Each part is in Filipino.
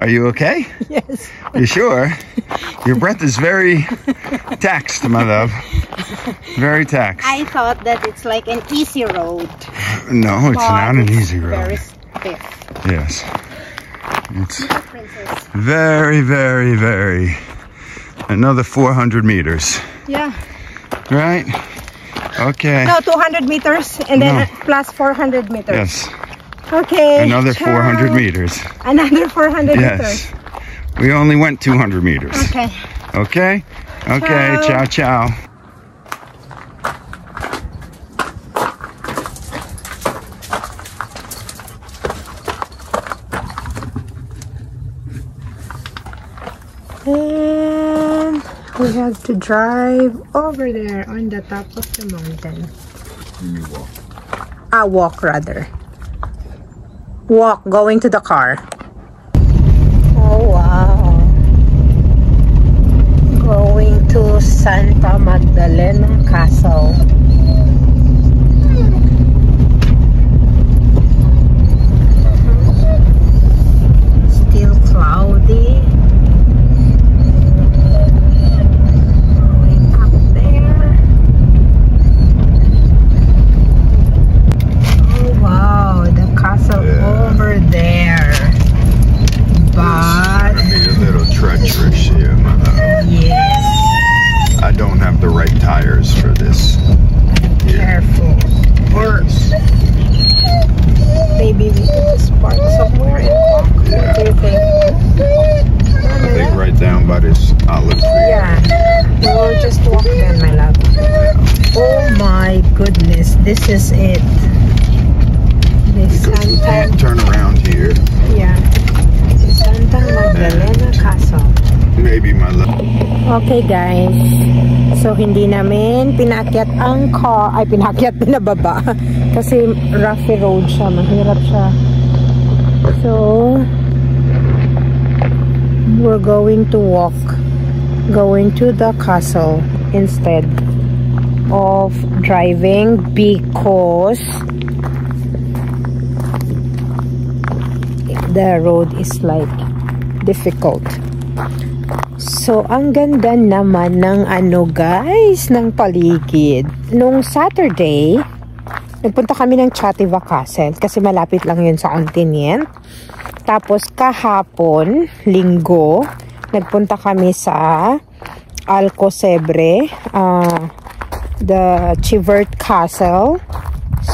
Are you okay? Yes. You sure? Your breath is very taxed, my love. Very taxed. I thought that it's like an easy road. No, it's not an easy road. Very stiff. Yes. It's very, very, very. Another 400 meters. Yeah. Right? Okay. No, 200 meters and then plus 400 meters. Yes. Okay. Another 400 meters. Another 400 yes. meters. We only went 200 meters. Okay. Okay? Okay. Ciao, ciao. And we have to drive over there on the top of the mountain. You walk. Walk rather. Walk, going to the car. Oh wow. Going to Santa Magdalena Castle. Still cloudy. Going up there. Oh wow, the castle over there. But it's gonna be a little treacherous here, my love. yes. I don't have the right tires for this. Careful. Or maybe we could just park somewhere and walk. What do you think? I think right down by this olive tree. Yeah. We'll just walk then, my love. Oh my goodness. This is it. Because we can't turn around here. Yeah. Santa Magdalena Castle. Maybe my love. Okay guys. So hindi namin pinakyat ang car. Ay pinakyat, pinababa. Kasi roughy road siya. Mahirap siya. So we're going to walk. Going to the castle instead of driving because the road is like difficult. So, ang ganda naman ng ano guys, ng paligid. Nung Saturday, nagpunta kami ng Chativa Castle kasi malapit lang yun sa Ontinyent. Tapos kahapon, Linggo, nagpunta kami sa Alcocebre, the Chivert Castle.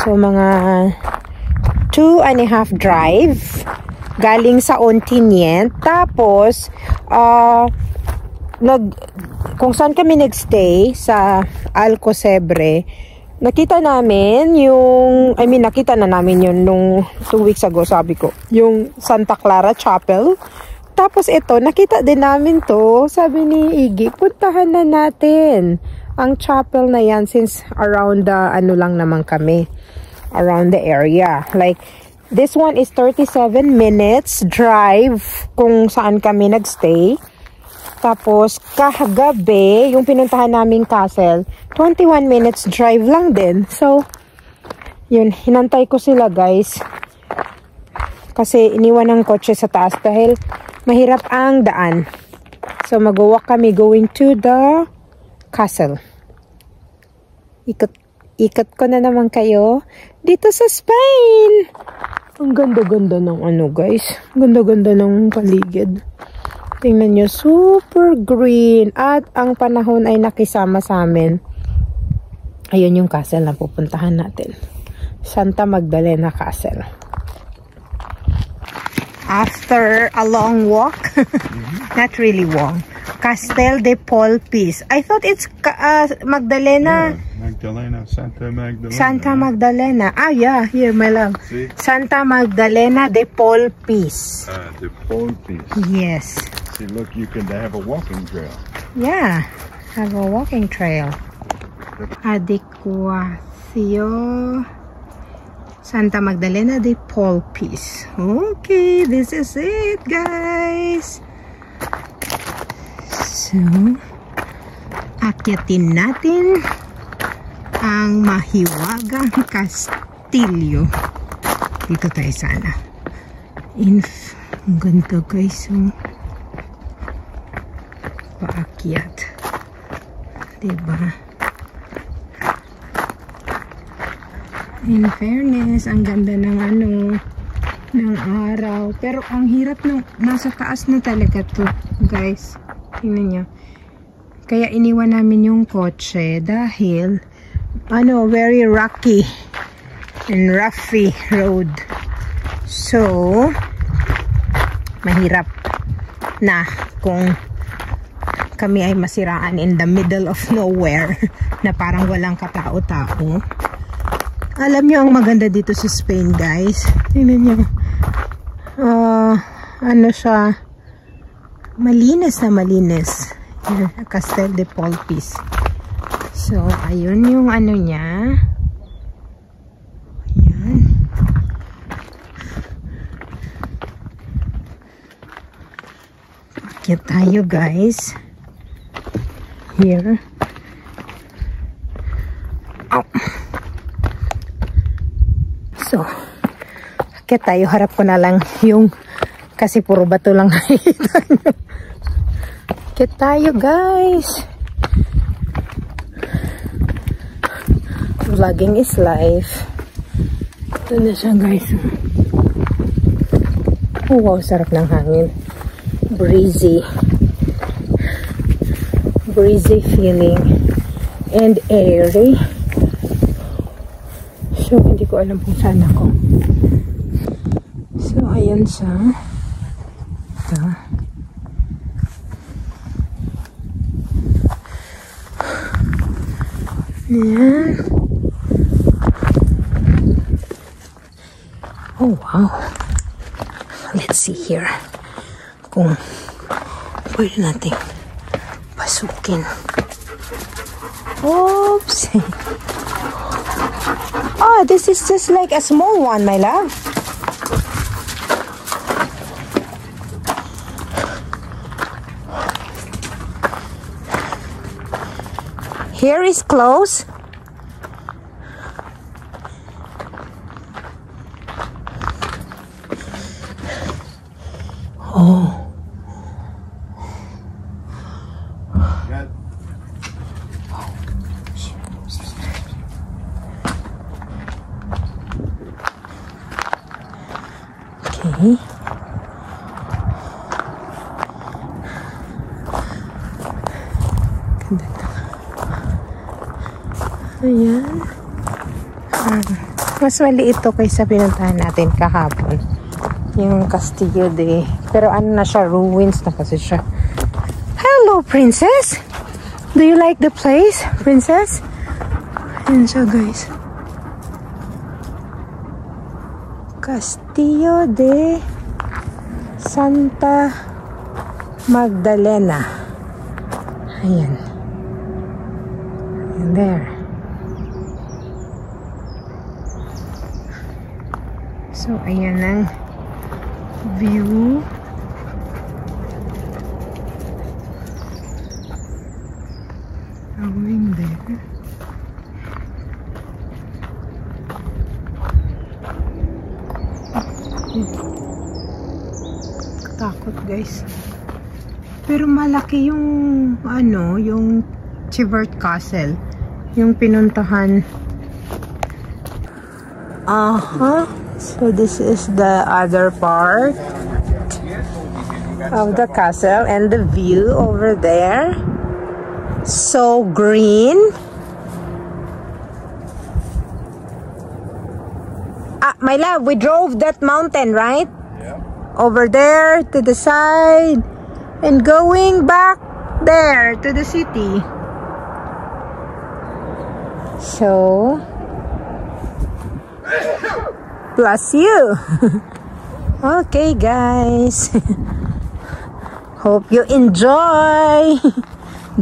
So, mga 2.5 drive galing sa Ontinyent. Tapos, kung saan kami nagstay sa Alcocebre, nakita namin yung, nakita na namin yun nung 2 weeks ago, sabi ko, yung Santa Clara Chapel. Tapos ito, nakita din namin to, sabi ni Iggy, puntahan na natin ang chapel na yan since around the, lang naman kami, around the area. Like, this one is 37 minutes drive kung saan kami nagstay. Tapos, kahagabi, yung pinuntahan naming castle, 21 minutes drive lang din. So, yun, hinantay ko sila guys. Kasi iniwan ng kotse sa taas dahil mahirap ang daan. So, mag-walk kami going to the castle. Ikot ko na naman kayo dito sa Spain. Ang ganda-ganda ng guys. Ganda-ganda ng paligid. Tingnan nyo, super green. At ang panahon ay nakisama sa amin. Ayun yung castle na pupuntahan natin. Santa Magdalena Castle. After a long walk, not really long, Castel de Polpis. I thought it's Magdalena. Yeah, Magdalena, Santa Magdalena. Santa Magdalena. Ah, yeah, here, my love. See? Santa Magdalena de Polpis. De Polpis. Yes. See, look, you can have a walking trail. Yeah, have a walking trail. Adecuacio Santa Magdalena de Polpis. Okay, this is it, guys. So, akyatin natin ang mahiwagang kastilyo. Dito tayo sana. Ang ganda guys. Paakyat. Diba? In fairness, ang ganda ng ng araw. Pero ang hirap ng nasa taas na talaga to, guys. Tingnan nyo. Kaya iniwan namin yung kotse dahil very rocky and roughy road. So, mahirap na kung kami ay masiraan in the middle of nowhere na parang walang katao-tao. Alam nyo ang maganda dito sa Spain, guys. Tingnan nyo. Siya, malinis na malinis. Castel de Polpis. So, ayun yung niya. Ayan. Pakit tayo, guys. Here. Oh. So, pakit tayo. Harap ko na lang yung kasi puro bato lang nakikita nyo. Pakit tayo, guys. Vlogging is life. Ito na siya, guys. Oh, wow, sarap ng hangin. Breezy feeling and airy. So, hindi ko alam kung saan ako. So, ayan siya. Ito. Ayan. Oh, wow. Let's see here. Kung pwede natin pasukin. Oops. Oh, this is just like a small one, my love. Here is close. Oh. Okay. Ayan. Mas maliit ito kaysa pinuntahan natin kahapon. Yung Castillo de... Pero na siya, ruins na kasi siya. Hello, princess! Do you like the place, princess? Ayan siya, guys. Castillo de Santa Magdalena. Ayan. And there. So, ayan ang view. Going there. Takot, guys. Pero malaki yung yung Chivert Castle, yung pinuntahan. So this is the other part of the castle and the view over there. So green. My love, we drove that mountain, right? Yeah. Over there to the side and going back there to the city. So, bless you. Okay, guys. Hope you enjoy.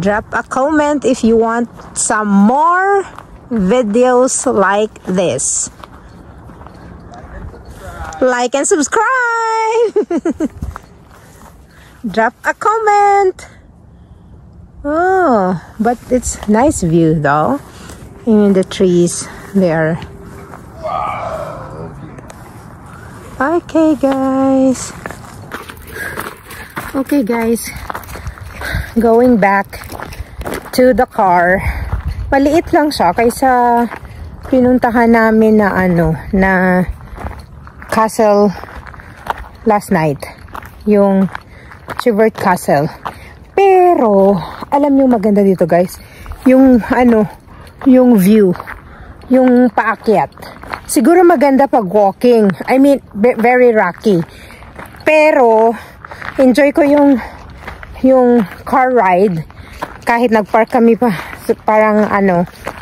Drop a comment if you want some more videos like this. Like and subscribe. Drop a comment. Oh, but it's nice view though. In the trees there. Wow. Okay, guys. Okay guys, going back to the car. Maliit lang siya kaysa pinuntahan namin na na castle last night, yung Chivert Castle. Pero alam niyo maganda dito guys, yung yung view, yung paakyat. Siguro maganda pag walking, I mean very rocky, pero enjoy ko yung car ride. Kahit nagpark kami pa, parang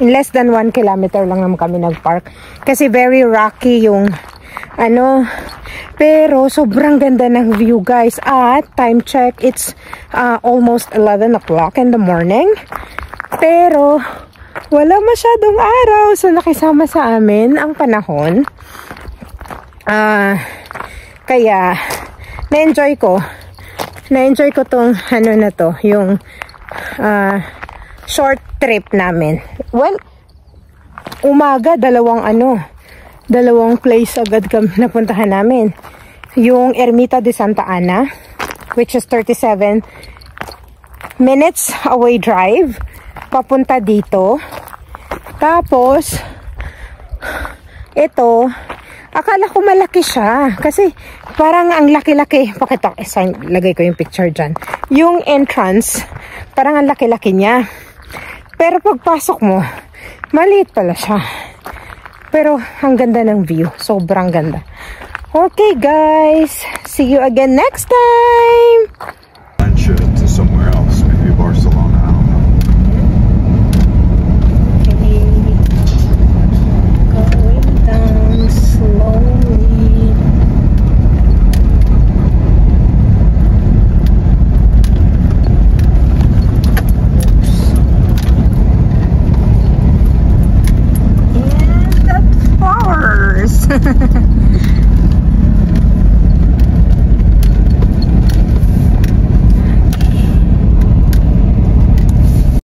in less than 1 kilometer lang naman kami nagpark. Kasi very rocky yung pero sobrang ganda ng view guys. At time check, it's almost 11 o'clock in the morning. Pero wala masyadong araw, so nakisama sa amin ang panahon. Kaya na-enjoy ko tong na to, yung short trip namin. Well, umaga dalawang place agad kami napuntahan namin. Yung Ermita de Santa Ana, which is 37 minutes away drive papunta dito. Tapos ito, akala ko malaki siya kasi parang ang laki-laki. Pakita, lagay ko yung picture dyan. Yung entrance, parang ang laki-laki niya. Pero pagpasok mo, maliit pala siya. Pero ang ganda ng view. Sobrang ganda. Okay guys, see you again next time!